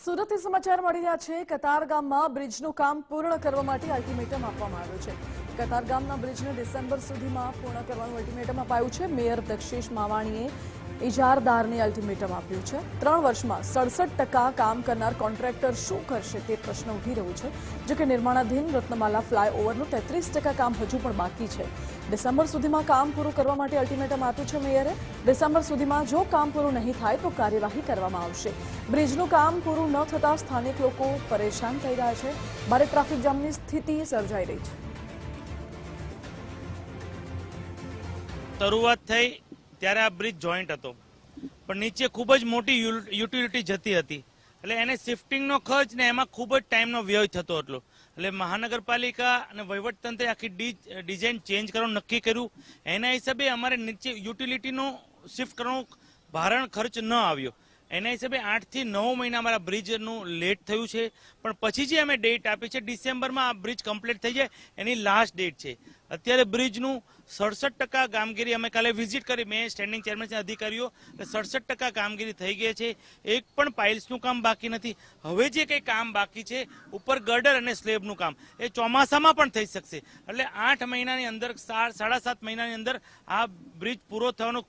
સુરતથી સમાચાર મળી રહ્યા છે। કતારગામમાં બ્રિજનું કામ પૂર્ણ કરવા માટે અલ્ટિમેટમ આપવામાં આવ્યું છે। કતારગામના બ્રિજને ડિસેમ્બર સુધીમાં પૂર્ણ કરવાનું અલ્ટિમેટમ અપાયું છે। મેયર દક્ષેશ માવાણીએ ઇજારદારને અલ્ટિમેટમ આપ્યું છે। 3 વર્ષમાં 67% કામ કરનાર કોન્ટ્રાક્ટર શું કરશે તે પ્રશ્ન ઉઠી રહ્યો છે। જો કે નિર્માણાધીન રત્નમાલા ફ્લાયઓવરનું 33% કામ હજુ પણ બાકી છે। ડિસેમ્બર સુધીમાં કામ પૂરું કરવા માટે અલ્ટિમેટમ આપ્યું છે મેયરે। ડિસેમ્બર સુધીમાં જો કામ પૂરું નહીં થાય તો કાર્યવાહી કરવામાં આવશે। બ્રિજનું કામ પૂરું ન થતા સ્થાનિક લોકો પરેશાન થઈ રહ્યા છે। ભારે ટ્રાફિક જામની સ્થિતિ સર્જાઈ રહી છે। શરૂઆત થઈ ત્યારે આ બ્રિજ જોઈન્ટ હતો, પણ નીચે ખૂબ જ મોટી યુટિલિટી જતી હતી, એટલે એને શિફ્ટિંગનો ખર્ચ ને એમાં ખૂબ જ ટાઈમનો વ્યય થતો હતો। એટલે મહાનગરપાલિકા અને વહીવટતંત્રે આખી ડિઝાઇન ચેન્જ કરવાનું નક્કી કર્યું। એના હિસાબે અમારે નીચે યુટિલિટીનો શિફ્ટ કરવાનો ભારણ ખર્ચ ન આવ્યો। એના હિસાબે 8 થી 9 મહિના અમારા બ્રિજનું લેટ થયું છે, પણ પછી જે અમે ડેટ આપી છે ડિસેમ્બરમાં આ બ્રિજ કમ્પ્લીટ થઈ જાય એની લાસ્ટ ડેટ છે। અત્યારે બ્રિજનું 67% કામગીરી અમે કાલે વિઝિટ કરી, મેં સ્ટેન્ડિંગ ચેરમેન અધિકારીઓ, 67% કામગીરી થઈ ગઈ છે। એક પણ પાઇલ્સનું કામ બાકી નથી। હવે જે કંઈ કામ બાકી છે ઉપર ગર્ડર અને સ્લેબનું કામ એ ચોમાસામાં પણ થઈ શકશે। એટલે 8 મહિનાની અંદર 7.5 મહિનાની અંદર આ બ્રિજ પૂરો થવાનો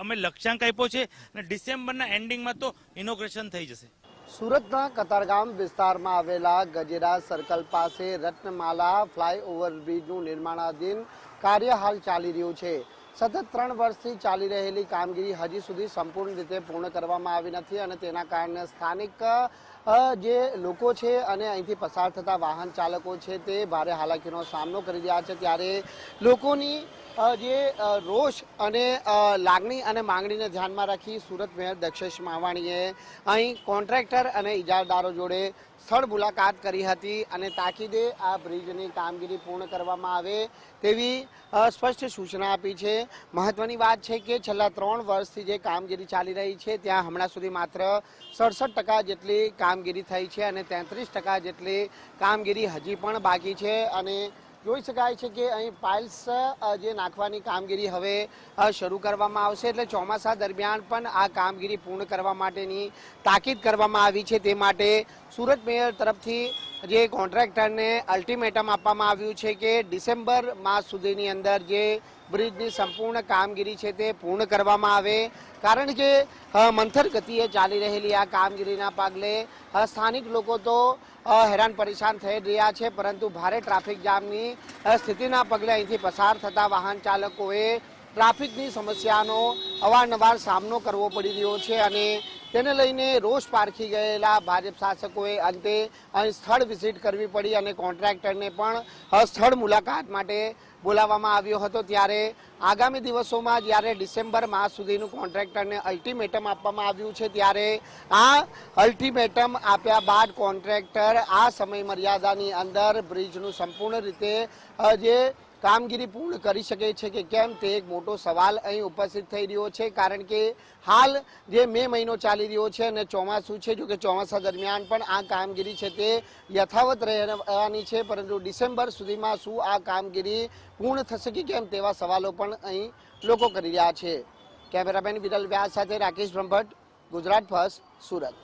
અમે લક્ષ્યાંક આપ્યો છે અને ડિસેમ્બરના એન્ડિંગમાં તો ઇનોગ્રેશન થઈ જશે। સુરતના કતારગામ વિસ્તારમાં આવેલા ગજેરા સર્કલ પાસે રત્નમાલા ફ્લાયઓવર બ્રિજનું નિર્માણાધીન કાર્ય હાલ ચાલી રહ્યું છે। સતત 3 વર્ષથી ચાલી રહેલી કામગીરી હજી સુધી સંપૂર્ણ રીતે પૂર્ણ કરવામાં આવી નથી અને તેના કારણે સ્થાનિક જે લોકો છે અને અહીંથી પસાર થતા વાહન ચાલકો છે તે ભારે હાલાકીનો સામનો કરી રહ્યા છે। ત્યારે લોકોની જે રોષ અને લાગણી અને માંગણીને ધ્યાનમાં રાખી સુરત મેયર દક્ષેશ માવાણીએ અહીં કોન્ટ્રાક્ટર અને ઇજારદારો જોડે સ્થળ મુલાકાત કરી હતી અને તાકીદે આ બ્રિજની કામગીરી પૂર્ણ કરવામાં આવે તેવી સ્પષ્ટ સૂચના આપી છે। મહત્વની વાત છે કે છેલ્લા 3 વર્ષથી જે કામગીરી ચાલી રહી છે ત્યાં હમણાં સુધી માત્ર 67% જેટલી કામગીરી થઈ છે અને 33% જેટલી કામગીરી હજી પણ બાકી છે અને જોઈ શકાય છે કે અહીં પાઇલ્સ જે નાખવાની કામગીરી હવે શરૂ કરવામાં આવશે। એટલે ચોમાસા દરમિયાન પણ આ કામગીરી પૂર્ણ કરવા માટેની તાકીદ કરવામાં આવી છે। તે માટે સુરત મેયર તરફથી જે કોન્ટ્રાક્ટરને અલ્ટિમેટમ આપવામાં આવ્યું છે કે ડિસેમ્બર માસ સુધીની અંદર જે બ્રિજની સંપૂર્ણ કામગીરી છે તે પૂર્ણ કરવામાં આવે। કારણ કે મંથર ગતિએ ચાલી રહેલી આ કામગીરીના પગલે સ્થાનિક લોકો તો હેરાન પરેશાન થઈ રહ્યા છે, પરંતુ ભારે ટ્રાફિક જામની સ્થિતિના પગલે અહીંથી પસાર થતા વાહન ચાલકોએ ટ્રાફિકની સમસ્યાનો અવારનવાર સામનો કરવો પડી રહ્યો છે અને તેને લઈને રોષ પારખી ગયેલા ભાજપ શાસકોએ અંતે અહીં સ્થળ વિઝિટ કરવી પડી અને કોન્ટ્રાક્ટરને પણ સ્થળ મુલાકાત માટે બોલાવવામાં આવ્યો હતો। ત્યારે આગામી દિવસોમાં જ્યારે ડિસેમ્બર માસ સુધીનું કોન્ટ્રાક્ટરને અલ્ટિમેટમ આપવામાં આવ્યું છે, ત્યારે આ અલ્ટિમેટમ આપ્યા બાદ કોન્ટ્રાક્ટર આ સમય મર્યાદાની અંદર બ્રિજનું સંપૂર્ણ રીતે જે કામગીરી પૂર્ણ કરી શકે છે કે કેમ તે એક મોટો સવાલ અહીં ઉપસ્થિત થઈ રહ્યો છે। કારણ કે હાલ જે મે મહિનો ચાલી રહ્યો છે અને ચોમાસું છે, જો કે ચોમાસા દરમિયાન પણ આ કામગીરી છે તે યથાવત રહેવાની છે, પરંતુ ડિસેમ્બર સુધીમાં શું આ કામગીરી પૂર્ણ થશે કે કેમ તેવા સવાલો પણ અહીં લોકો કરી રહ્યા છે। કેમેરામેન વિરલ વ્યાસ સાથે રાકેશ બ્રહ્મભટ્ટ, ગુજરાત ફર્સ્ટ, સુરત।